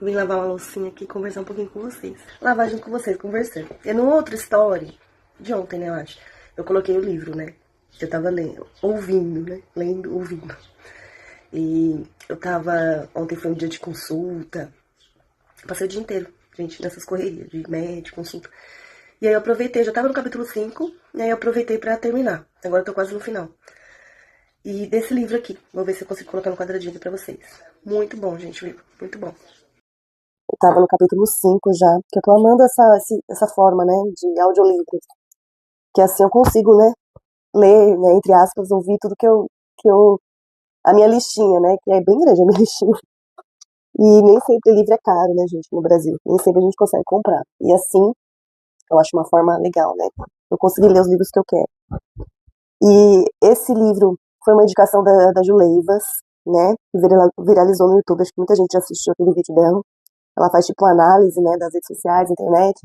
Eu vim lavar uma loucinha aqui e conversar um pouquinho com vocês. Lavar junto com vocês, conversando. E no outro story, de ontem, né, eu acho, eu coloquei o livro, né? Eu tava lendo, ouvindo, né? Lendo, ouvindo. E eu tava... Ontem foi um dia de consulta. Passei o dia inteiro, gente, nessas correrias de médico, consulta. E aí eu aproveitei, já tava no capítulo 5, e aí eu aproveitei pra terminar. Agora eu tô quase no final. E desse livro aqui, vou ver se eu consigo colocar no quadradinho aqui pra vocês. Muito bom, gente, o livro, muito bom. Eu tava no capítulo 5 já, que eu tô amando essa forma, né, de audiolivros. Que assim eu consigo, né, ler, né, entre aspas, ouvir tudo que eu a minha listinha, né, que é bem grande a minha listinha. E nem sempre livro é caro, né, gente, no Brasil. Nem sempre a gente consegue comprar. E assim, eu acho uma forma legal, né, eu consegui ler os livros que eu quero. E esse livro foi uma indicação da Juleivas, né, que viralizou no YouTube, acho que muita gente já assistiu aquele vídeo dela. Ela faz tipo análise, né, das redes sociais, internet,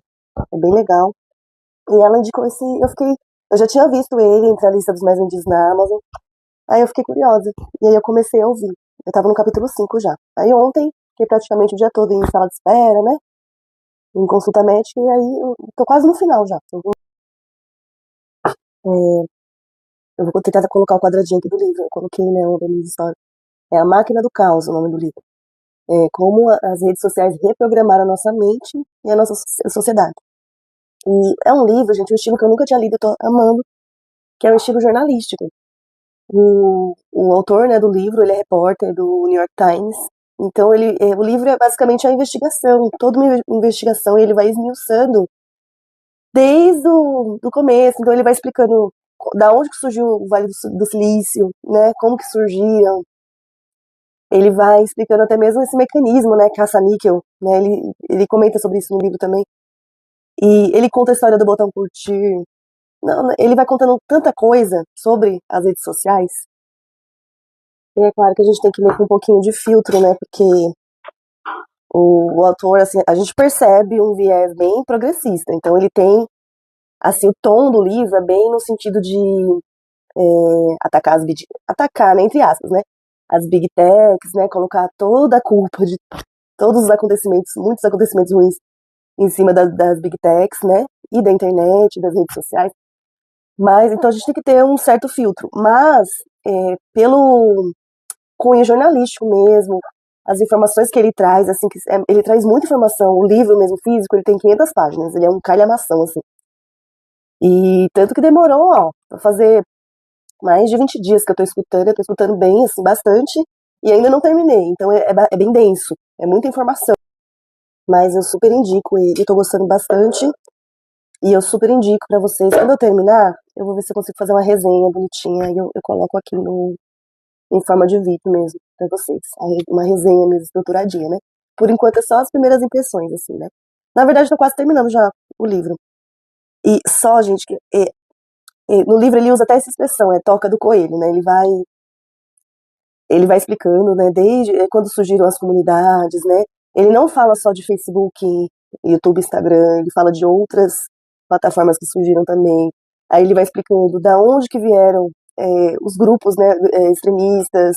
é bem legal. E ela indicou eu já tinha visto ele entre a lista dos mais vendidos na Amazon, aí eu fiquei curiosa, e aí eu comecei a ouvir. Eu tava no capítulo 5 já. Aí ontem, fiquei praticamente o dia todo em sala de espera, né, em consulta médica, e aí eu tô quase no final já. Eu vou tentar colocar o quadradinho aqui do livro, eu coloquei, né, uma das minhas histórias. É A Máquina do Caos, o nome do livro. É como as redes sociais reprogramaram a nossa mente e a nossa sociedade. E é um livro, gente, um estilo que eu nunca tinha lido, eu tô amando, que é um estilo jornalístico. O autor, né, do livro, ele é repórter do New York Times. Então, o livro é basicamente a investigação, toda uma investigação, e ele vai esmiuçando desde o do começo. Então, ele vai explicando da onde que surgiu o Vale do Silício, né, como que surgiram. Ele vai explicando até mesmo esse mecanismo, né, caça-níquel, né, ele comenta sobre isso no livro também. E ele conta a história do botão curtir. Não, ele vai contando tanta coisa sobre as redes sociais. E é claro que a gente tem que ler com um pouquinho de filtro, né? Porque o autor, assim, a gente percebe um viés bem progressista. Então ele tem, assim, o tom do livro é bem no sentido de atacar, né, entre aspas, né? As big techs, né? Colocar toda a culpa de todos os acontecimentos, muitos acontecimentos ruins em cima das big techs, né? E da internet, das redes sociais. Mas, então a gente tem que ter um certo filtro. Mas, pelo cunho jornalístico mesmo, as informações que ele traz, assim, ele traz muita informação. O livro mesmo físico, ele tem 500 páginas, ele é um calhamação, assim. E tanto que demorou, ó, pra fazer mais de 20 dias que eu tô escutando bem, assim, bastante, e ainda não terminei. Então é bem denso, é muita informação. Mas eu super indico ele, eu tô gostando bastante. E eu super indico pra vocês. Quando eu terminar, eu vou ver se eu consigo fazer uma resenha bonitinha. E eu coloco aqui em forma de vídeo mesmo, pra vocês. Uma resenha mesmo estruturadinha, né? Por enquanto é só as primeiras impressões, assim, né? Na verdade, eu tô quase terminando já o livro. E só, gente, no livro ele usa até essa expressão, toca do coelho, né? Ele vai explicando, né? Desde quando surgiram as comunidades, né? Ele não fala só de Facebook, YouTube, Instagram, ele fala de outras plataformas que surgiram também. Aí ele vai explicando da onde que vieram os grupos, né, extremistas,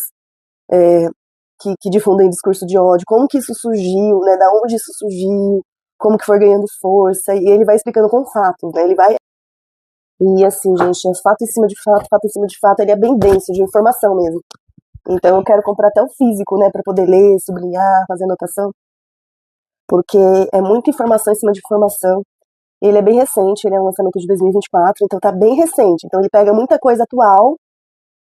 que difundem discurso de ódio, como que isso surgiu, né, da onde isso surgiu, como que foi ganhando força, e ele vai explicando com fatos, né, e assim, gente, é fato em cima de fato, fato em cima de fato, ele é bem denso, de informação mesmo. Então eu quero comprar até o físico, né, para poder ler, sublinhar, fazer anotação, porque é muita informação em cima de informação. Ele é bem recente, ele é um lançamento de 2024, então tá bem recente. Então ele pega muita coisa atual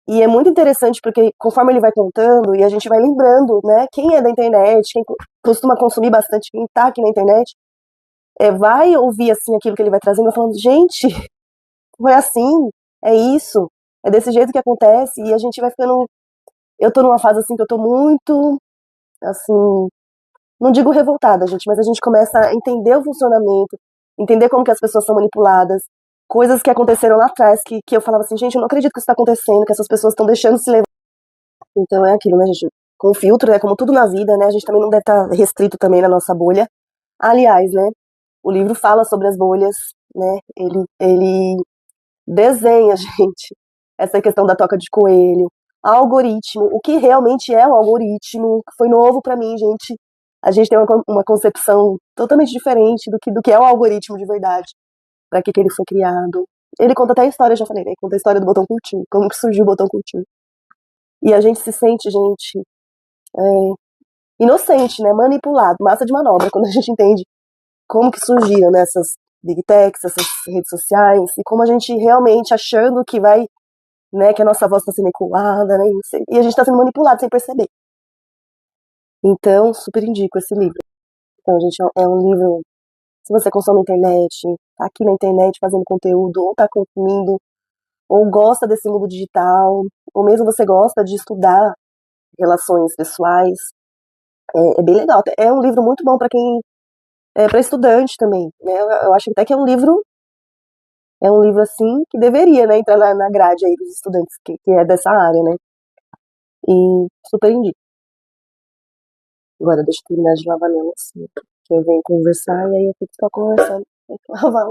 e é muito interessante porque conforme ele vai contando e a gente vai lembrando, né, quem é da internet, quem costuma consumir bastante, quem tá aqui na internet, vai ouvir assim aquilo que ele vai trazendo, falando, gente, foi assim, é isso, é desse jeito que acontece e a gente vai ficando. Eu tô numa fase assim que eu tô muito, assim, não digo revoltada, gente, mas a gente começa a entender o funcionamento, entender como que as pessoas são manipuladas, coisas que aconteceram lá atrás, que eu falava assim, gente, eu não acredito que isso tá acontecendo, que essas pessoas estão deixando se levar. Então é aquilo, né, gente, com filtro, né, como tudo na vida, né, a gente também não deve estar restrito também na nossa bolha. Aliás, né, o livro fala sobre as bolhas, né, ele desenha, gente, essa questão da toca de coelho, algoritmo, o que realmente é um algoritmo, que foi novo pra mim, gente, a gente tem uma concepção totalmente diferente do que é o algoritmo de verdade, para que ele foi criado. Ele conta até a história, já falei, né? Conta a história do botão curtir, como que surgiu o botão curtir. E a gente se sente, gente, inocente, né? Manipulado, massa de manobra, quando a gente entende como que surgiram, né, essas big techs, essas redes sociais, e como a gente realmente achando que vai, né, que a nossa voz está sendo ecoada, né, e a gente está sendo manipulado sem perceber. Então, super indico esse livro. Então, gente, é um livro, se você consome na internet, tá aqui na internet fazendo conteúdo, ou tá consumindo, ou gosta desse mundo digital, ou mesmo você gosta de estudar relações pessoais, é bem legal. É um livro muito bom para quem, para estudante também, né? Eu acho até que é um livro assim que deveria, né, entrar na grade aí dos estudantes que é dessa área, né? E super indico. Agora deixa eu terminar de lavar minha louça, que eu venho conversar e aí eu fico só conversando. Tem que lavar.